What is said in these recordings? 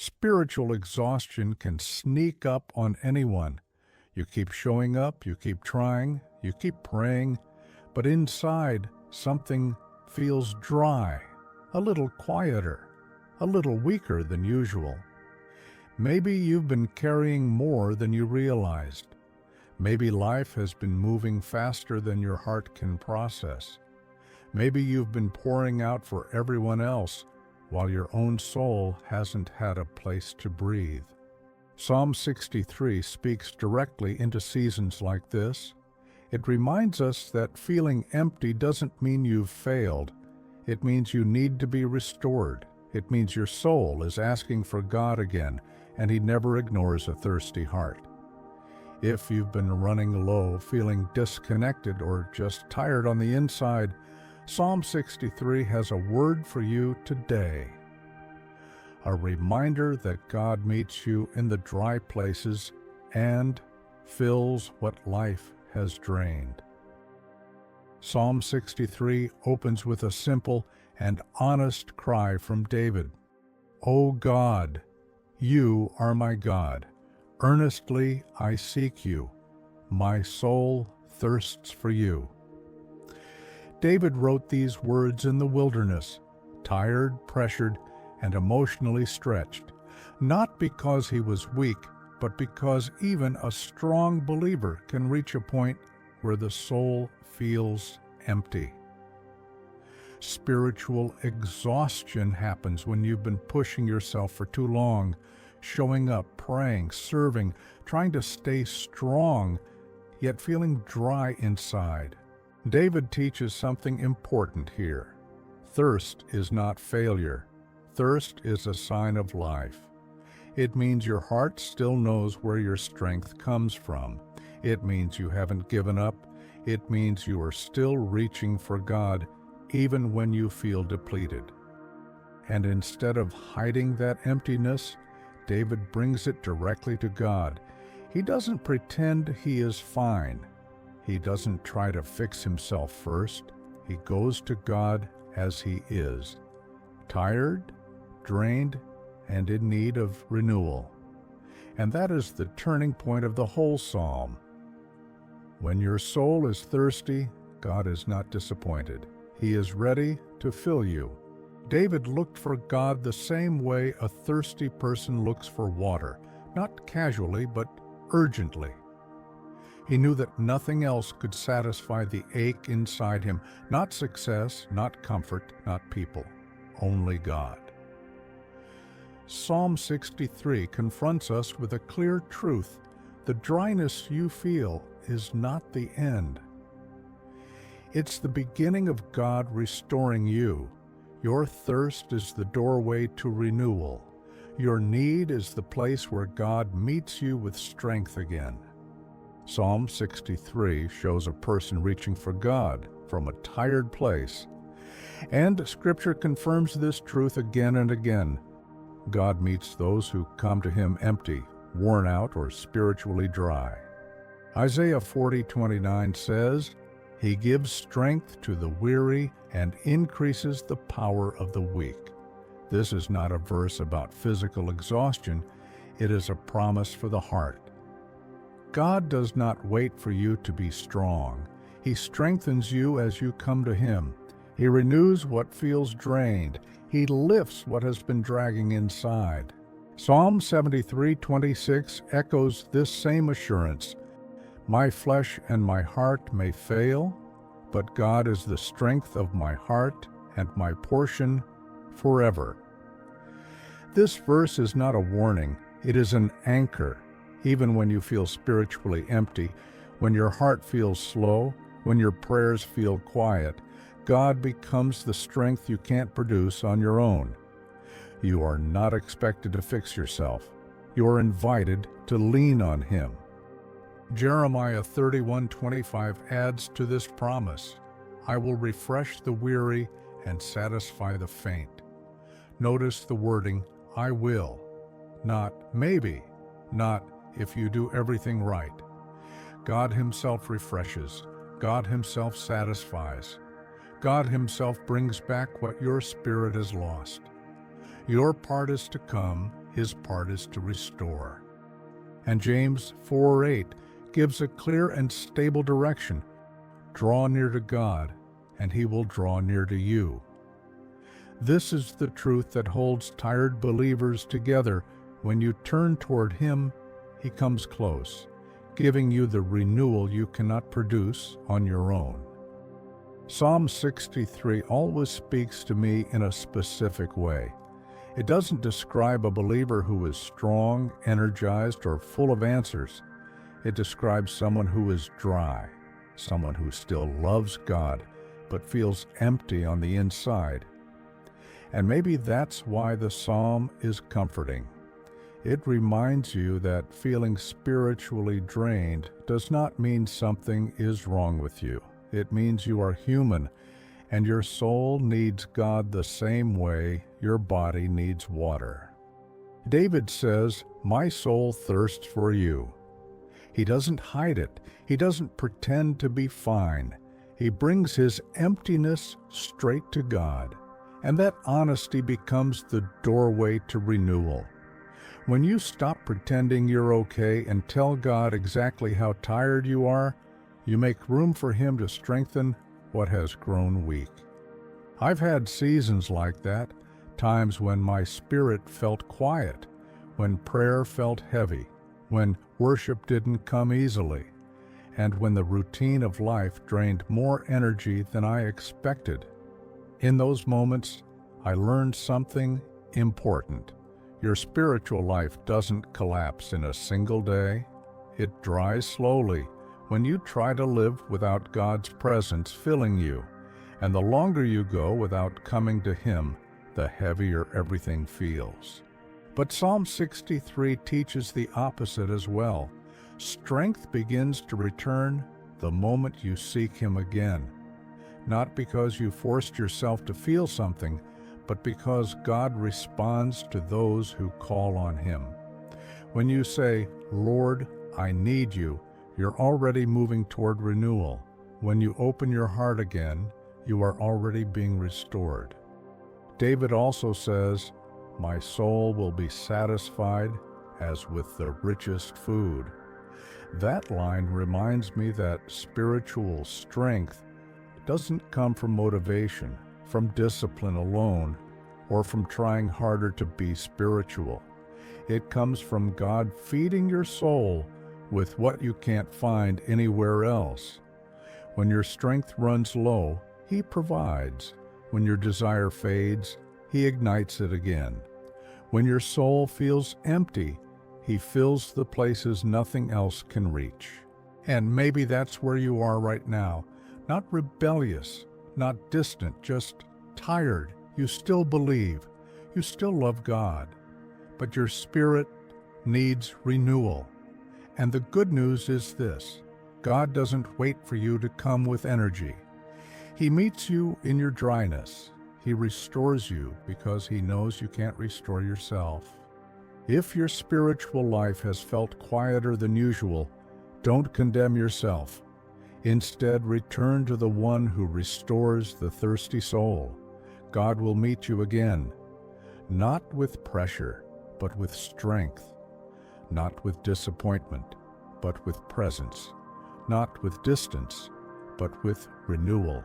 Spiritual exhaustion can sneak up on anyone. You keep showing up, you keep trying, you keep praying, but inside something feels dry, a little quieter, a little weaker than usual. Maybe you've been carrying more than you realized. Maybe life has been moving faster than your heart can process. Maybe you've been pouring out for everyone else while your own soul hasn't had a place to breathe. Psalm 63 speaks directly into seasons like this. It reminds us that feeling empty doesn't mean you've failed. It means you need to be restored. It means your soul is asking for God again, and He never ignores a thirsty heart. If you've been running low, feeling disconnected, or just tired on the inside, Psalm 63 has a word for you today. A reminder that God meets you in the dry places and fills what life has drained. Psalm 63 opens with a simple and honest cry from David. "O God, you are my God. Earnestly I seek you. My soul thirsts for you." David wrote these words in the wilderness, tired, pressured, and emotionally stretched, not because he was weak, but because even a strong believer can reach a point where the soul feels empty. Spiritual exhaustion happens when you've been pushing yourself for too long, showing up, praying, serving, trying to stay strong, yet feeling dry inside. David teaches something important here. Thirst is not failure. Thirst is a sign of life. It means your heart still knows where your strength comes from. It means you haven't given up. It means you are still reaching for God, even when you feel depleted. And instead of hiding that emptiness, David brings it directly to God. He doesn't pretend he is fine. He doesn't try to fix himself first. He goes to God as he is, tired, drained, and in need of renewal. And that is the turning point of the whole psalm. When your soul is thirsty, God is not disappointed. He is ready to fill you. David looked for God the same way a thirsty person looks for water, not casually, but urgently. He knew that nothing else could satisfy the ache inside him, not success, not comfort, not people, only God. Psalm 63 confronts us with a clear truth. The dryness you feel is not the end. It's the beginning of God restoring you. Your thirst is the doorway to renewal. Your need is the place where God meets you with strength again. Psalm 63 shows a person reaching for God from a tired place. And Scripture confirms this truth again and again. God meets those who come to Him empty, worn out, or spiritually dry. Isaiah 40:29 says, "He gives strength to the weary and increases the power of the weak." This is not a verse about physical exhaustion. It is a promise for the heart. God does not wait for you to be strong. He strengthens you as you come to Him. He renews what feels drained. He lifts what has been dragging inside. Psalm 73:26 echoes this same assurance. "My flesh and my heart may fail, but God is the strength of my heart and my portion forever." This verse is not a warning. It is an anchor. Even when you feel spiritually empty, when your heart feels slow, when your prayers feel quiet, God becomes the strength you can't produce on your own. You are not expected to fix yourself. You are invited to lean on Him. Jeremiah 31:25 adds to this promise, "I will refresh the weary and satisfy the faint." Notice the wording, "I will," not "maybe," not "if you do everything right." God Himself refreshes. God Himself satisfies. God Himself brings back what your spirit has lost. Your part is to come, His part is to restore. And James 4:8 gives a clear and stable direction. Draw near to God, and He will draw near to you. This is the truth that holds tired believers together. When you turn toward Him, He comes close, giving you the renewal you cannot produce on your own. Psalm 63 always speaks to me in a specific way. It doesn't describe a believer who is strong, energized, or full of answers. It describes someone who is dry, someone who still loves God, but feels empty on the inside. And maybe that's why the psalm is comforting. It reminds you that feeling spiritually drained does not mean something is wrong with you. It means you are human, and your soul needs God the same way your body needs water. David says, "My soul thirsts for you." He doesn't hide it. He doesn't pretend to be fine. He brings his emptiness straight to God, and that honesty becomes the doorway to renewal. When you stop pretending you're okay and tell God exactly how tired you are, you make room for Him to strengthen what has grown weak. I've had seasons like that, times when my spirit felt quiet, when prayer felt heavy, when worship didn't come easily, and when the routine of life drained more energy than I expected. In those moments, I learned something important. Your spiritual life doesn't collapse in a single day. It dries slowly when you try to live without God's presence filling you. And the longer you go without coming to Him, the heavier everything feels. But Psalm 63 teaches the opposite as well. Strength begins to return the moment you seek Him again. Not because you forced yourself to feel something, but because God responds to those who call on Him. When you say, "Lord, I need you," you're already moving toward renewal. When you open your heart again, you are already being restored. David also says, "My soul will be satisfied as with the richest food." That line reminds me that spiritual strength doesn't come from motivation, from discipline alone, or from trying harder to be spiritual. It comes from God feeding your soul with what you can't find anywhere else. When your strength runs low, He provides. When your desire fades, He ignites it again. When your soul feels empty, He fills the places nothing else can reach. And maybe that's where you are right now. Not rebellious, not distant, just tired. You still believe. You still love God. But your spirit needs renewal. And the good news is this: God doesn't wait for you to come with energy. He meets you in your dryness. He restores you because He knows you can't restore yourself. If your spiritual life has felt quieter than usual, don't condemn yourself. Instead, return to the one who restores the thirsty soul. God will meet you again, not with pressure, but with strength. Not with disappointment, but with presence. Not with distance, but with renewal.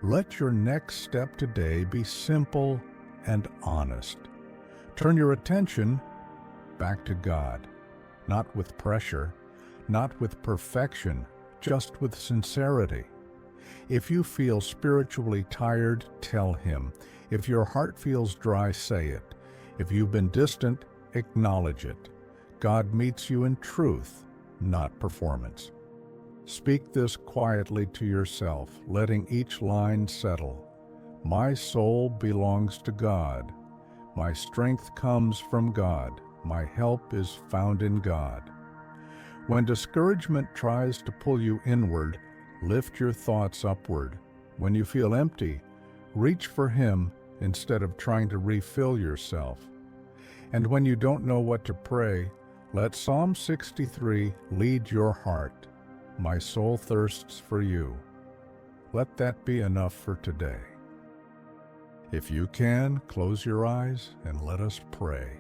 Let your next step today be simple and honest. Turn your attention back to God, not with pressure, not with perfection, just with sincerity. If you feel spiritually tired, tell Him. If your heart feels dry, say it. If you've been distant, acknowledge it. God meets you in truth, not performance. Speak this quietly to yourself, letting each line settle. My soul belongs to God. My strength comes from God. My help is found in God. When discouragement tries to pull you inward, lift your thoughts upward. When you feel empty, reach for Him instead of trying to refill yourself. And when you don't know what to pray, let Psalm 63 lead your heart. My soul thirsts for you. Let that be enough for today. If you can, close your eyes and let us pray.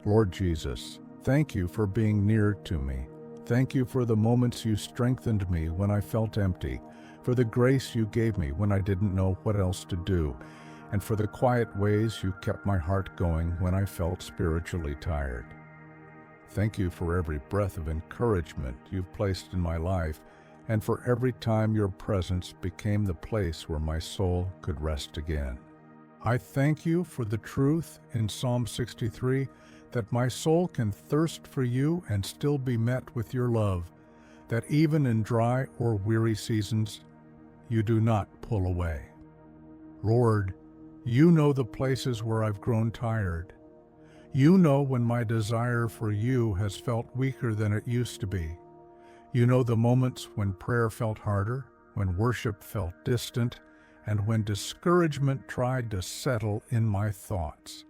Lord Jesus, thank you for being near to me. Thank you for the moments you strengthened me when I felt empty, for the grace you gave me when I didn't know what else to do, and for the quiet ways you kept my heart going when I felt spiritually tired. Thank you for every breath of encouragement you've placed in my life, and for every time your presence became the place where my soul could rest again. I thank you for the truth in Psalm 63 that my soul can thirst for you and still be met with your love, that even in dry or weary seasons, you do not pull away. Lord, you know the places where I've grown tired. You know when my desire for you has felt weaker than it used to be. You know the moments when prayer felt harder, when worship felt distant, and when discouragement tried to settle in my thoughts.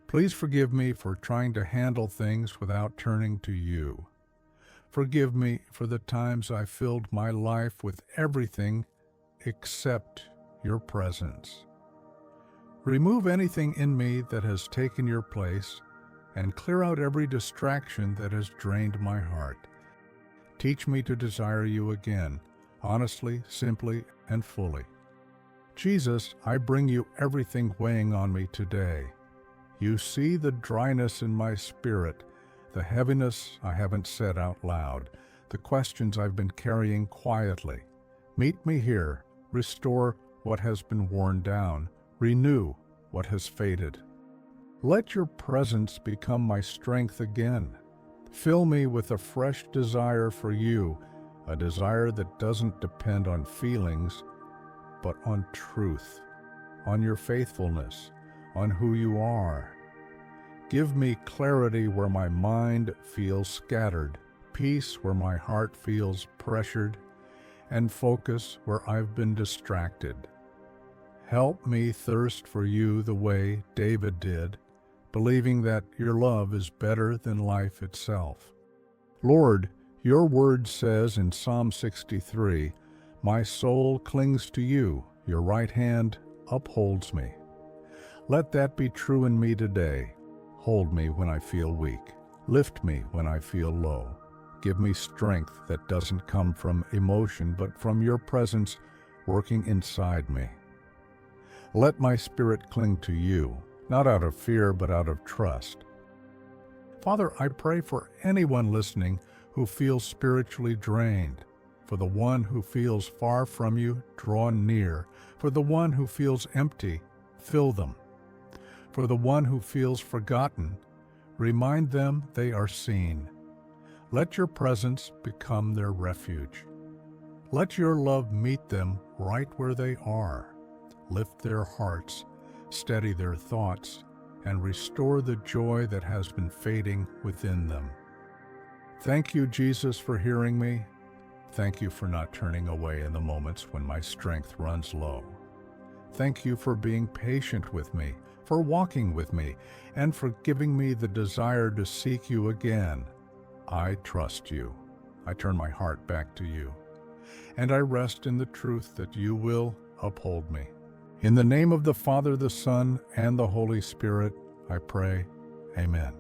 Please forgive me for trying to handle things without turning to you. Forgive me for the times I filled my life with everything except your presence. Remove anything in me that has taken your place, and clear out every distraction that has drained my heart. Teach me to desire you again, honestly, simply, and fully. Jesus, I bring you everything weighing on me today. You see the dryness in my spirit, the heaviness I haven't said out loud, the questions I've been carrying quietly. Meet me here, restore what has been worn down, renew what has faded. Let your presence become my strength again. Fill me with a fresh desire for you, a desire that doesn't depend on feelings, but on truth, on your faithfulness, on who you are. Give me clarity where my mind feels scattered, peace where my heart feels pressured, and focus where I've been distracted. Help me thirst for you the way David did, believing that your love is better than life itself. Lord, your word says in Psalm 63, "My soul clings to you, your right hand upholds me." Let that be true in me today. Hold me when I feel weak. Lift me when I feel low. Give me strength that doesn't come from emotion, but from your presence working inside me. Let my spirit cling to you, not out of fear, but out of trust. Father, I pray for anyone listening who feels spiritually drained, for the one who feels far from you, draw near, for the one who feels empty, fill them. For the one who feels forgotten, remind them they are seen. Let your presence become their refuge. Let your love meet them right where they are. Lift their hearts, steady their thoughts, and restore the joy that has been fading within them. Thank you, Jesus, for hearing me. Thank you for not turning away in the moments when my strength runs low. Thank you for being patient with me, for walking with me, and for giving me the desire to seek you again. I trust you. I turn my heart back to you, and I rest in the truth that you will uphold me. In the name of the Father, the Son, and the Holy Spirit, I pray. Amen.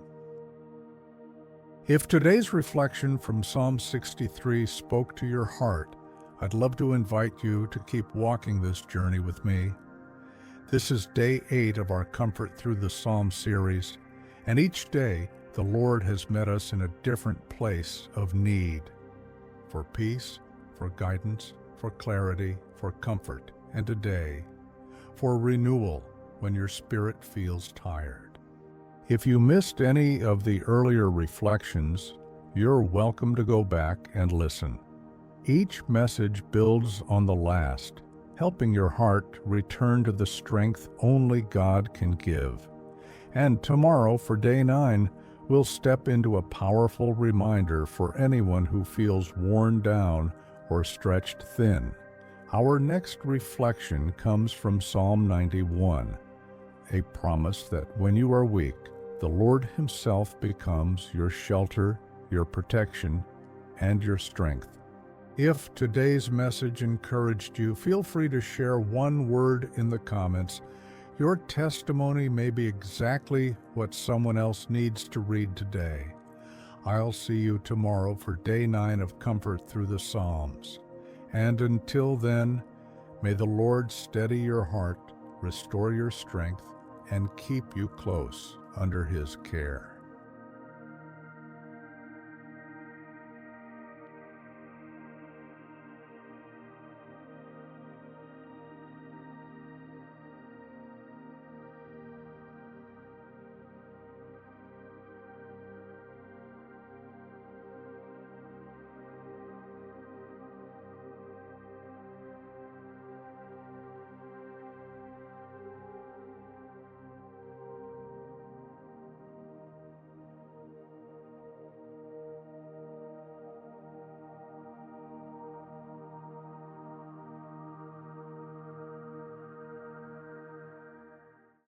If today's reflection from Psalm 63 spoke to your heart, I'd love to invite you to keep walking this journey with me. This is day 8 of our Comfort Through the Psalm series, and each day the Lord has met us in a different place of need, for peace, for guidance, for clarity, for comfort, and today, for renewal when your spirit feels tired. If you missed any of the earlier reflections, you're welcome to go back and listen. Each message builds on the last, helping your heart return to the strength only God can give. And tomorrow, for day 9, we'll step into a powerful reminder for anyone who feels worn down or stretched thin. Our next reflection comes from Psalm 91, a promise that when you are weak, the Lord Himself becomes your shelter, your protection, and your strength. If today's message encouraged you, feel free to share one word in the comments. Your testimony may be exactly what someone else needs to read today. I'll see you tomorrow for day 9 of Comfort Through the Psalms. And until then, may the Lord steady your heart, restore your strength, and keep you close under His care.